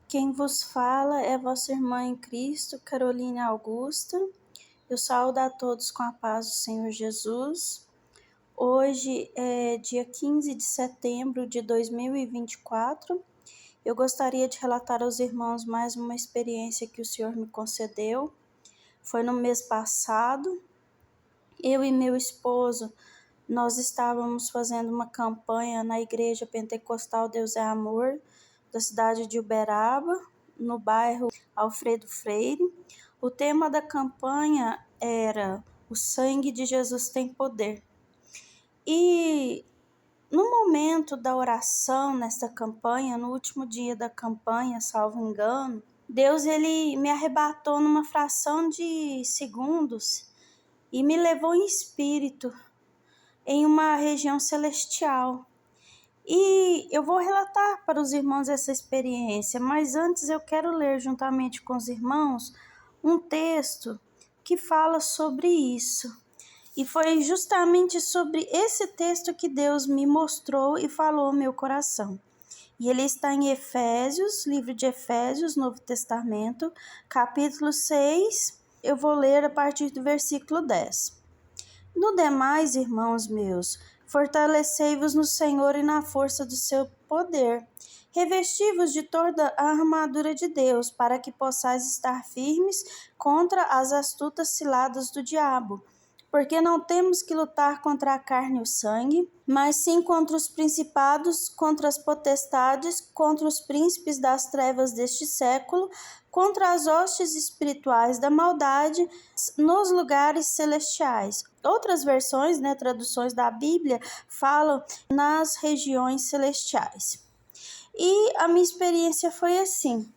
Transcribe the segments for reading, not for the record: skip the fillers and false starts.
Quem vos fala é vossa irmã em Cristo, Caroline Augusta. Eu saúdo a todos com a paz do Senhor Jesus. Hoje é dia 15 de setembro de 2024. Eu gostaria de relatar aos irmãos mais uma experiência que o Senhor me concedeu. Foi no mês passado. Eu e meu esposo, nós estávamos fazendo uma campanha na Igreja Pentecostal Deus é Amor, da cidade de Uberaba, no bairro Alfredo Freire. O tema da campanha era O Sangue de Jesus tem Poder. E no momento da oração nesta campanha, no último dia da campanha, salvo engano, Deus ele me arrebatou numa fração de segundos e me levou em espírito em uma região celestial. E eu vou relatar para os irmãos essa experiência, mas antes eu quero ler juntamente com os irmãos um texto que fala sobre isso. E foi justamente sobre esse texto que Deus me mostrou e falou ao meu coração. E ele está em Efésios, livro de Efésios, Novo Testamento, capítulo 6. Eu vou ler a partir do versículo 10. No demais, irmãos meus, fortalecei-vos no Senhor e na força do seu poder. Revesti-vos de toda a armadura de Deus, para que possais estar firmes contra as astutas ciladas do diabo. Porque não temos que lutar contra a carne e o sangue, mas sim contra os principados, contra as potestades, contra os príncipes das trevas deste século, contra as hostes espirituais da maldade nos lugares celestiais. Outras versões, traduções da Bíblia, falam nas regiões celestiais. E a minha experiência foi assim.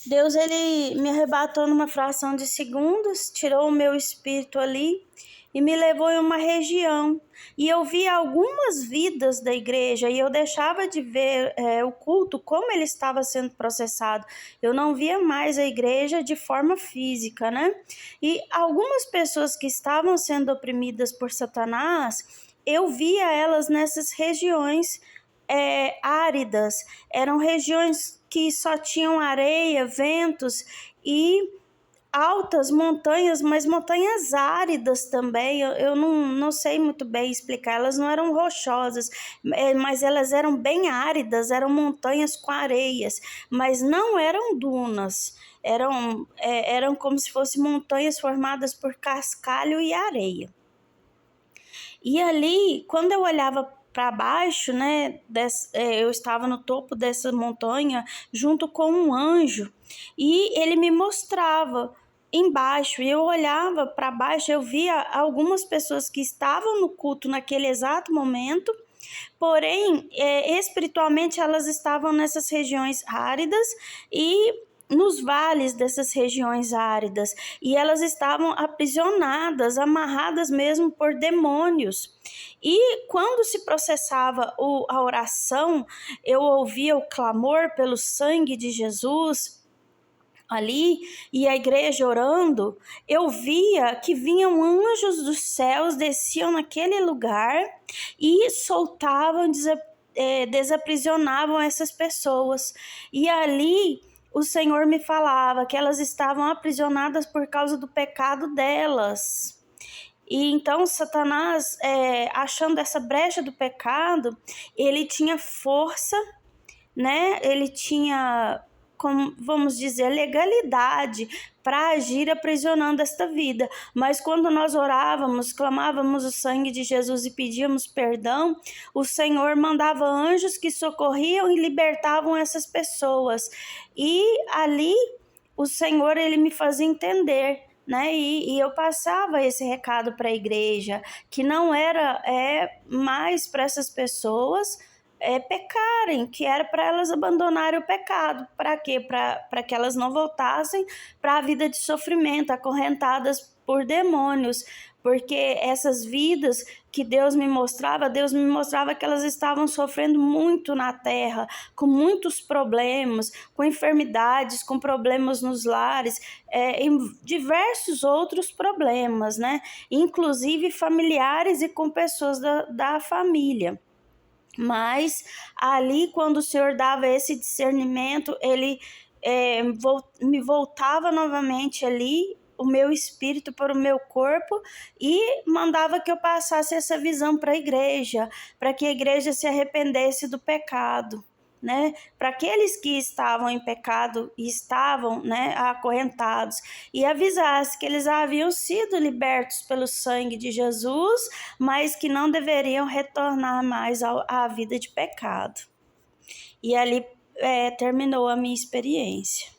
Deus ele me arrebatou numa fração de segundos, tirou o meu espírito ali e me levou em uma região. E eu vi algumas vidas da igreja e eu deixava de ver o culto, como ele estava sendo processado. Eu não via mais a igreja de forma física, E algumas pessoas que estavam sendo oprimidas por Satanás, eu via elas nessas regiões áridas. Eram regiões que só tinham areia, ventos e altas montanhas, mas montanhas áridas também. Eu não sei muito bem explicar, elas não eram rochosas, mas elas eram bem áridas, eram montanhas com areias, mas não eram dunas, eram como se fossem montanhas formadas por cascalho e areia. E ali, quando eu olhava para baixo, eu estava no topo dessa montanha junto com um anjo e ele me mostrava embaixo e eu olhava para baixo, eu via algumas pessoas que estavam no culto naquele exato momento, porém espiritualmente elas estavam nessas regiões áridas e nos vales dessas regiões áridas, e elas estavam aprisionadas, amarradas mesmo por demônios. E quando se processava a oração, eu ouvia o clamor pelo sangue de Jesus ali, e a igreja orando, eu via que vinham anjos dos céus, desciam naquele lugar e soltavam, desaprisionavam essas pessoas. E ali o Senhor me falava que elas estavam aprisionadas por causa do pecado delas. E então Satanás, achando essa brecha do pecado, ele tinha força, ele tinha, como vamos dizer, legalidade para agir aprisionando esta vida. Mas quando nós orávamos, clamávamos o sangue de Jesus e pedíamos perdão, o Senhor mandava anjos que socorriam e libertavam essas pessoas. E ali o Senhor ele me fazia entender, e eu passava esse recado para a igreja, que não era mais para essas pessoas pecarem, que era para elas abandonarem o pecado. Para quê? Para que elas não voltassem para a vida de sofrimento, acorrentadas por demônios, porque essas vidas que Deus me mostrava que elas estavam sofrendo muito na terra, com muitos problemas, com enfermidades, com problemas nos lares, em diversos outros problemas, inclusive familiares e com pessoas da família. Mas ali, quando o Senhor dava esse discernimento, ele me voltava novamente ali, o meu espírito para o meu corpo, e mandava que eu passasse essa visão para a igreja, para que a igreja se arrependesse do pecado, né? Para aqueles que estavam em pecado e estavam, né, acorrentados, e avisasse que eles haviam sido libertos pelo sangue de Jesus, mas que não deveriam retornar mais à vida de pecado. E ali terminou a minha experiência.